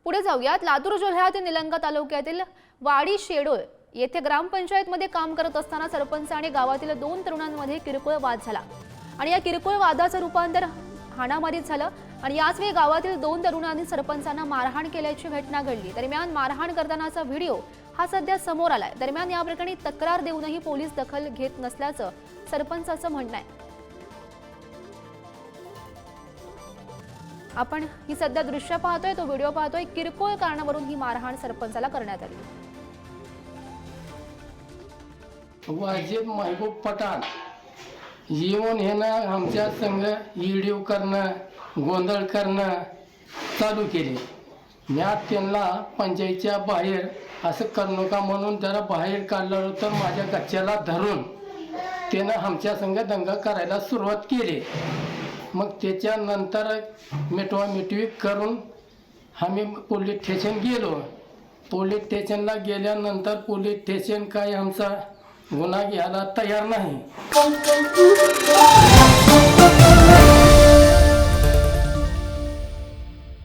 पुढे जाऊयात. लातूर जिल्ह्यातील निलंगा तालुक्यातील वाडी शेडोळ येथे ग्रामपंचायतमध्ये काम करत असताना सरपंच आणि गावातील 2 तरुणांमध्ये किरकोळ वाद झाला आणि या किरकोळ वादाचं रूपांतर हाणामारीत झालं आणि याच वेळी गावातील 2 तरुणांनी सरपंचांना मारहाण केल्याची घटना घडली। दरम्यान मारहाण करतानाचा व्हिडिओ हा सध्या समोर आलाय। दरम्यान या प्रकरणी तक्रार देऊनही पोलीस दखल घेत नसल्याचं सरपंचाचं म्हणणं आहे। आपण ही सध्या दृश्य पाहतोय, तो व्हिडिओ पाहतोय। किरकोळ कारणावरून ही मारहाण सरपंचाला करण्यात आली। वाजिद महबूब पठाण येऊन हे ना आमच्या संघ व्हिडिओ करणं, गोंधळ करणं चालू केले। मी त्यांना पंचायतीच्या बाहेर असं करू नका म्हणून जरा बाहेर काढलं, तर माझ्या गच्च्याला धरून त्यानं आमच्या संघ दंगा करायला सुरुवात केली। मग त्याच्यानंतर मिटवामिटवी करून आम्ही पोलीस स्टेशन गेलो। पोलीस स्टेशनला गेल्यानंतर पोलीस स्टेशन काय आमचा गुन्हा घ्यायला तयार नाही।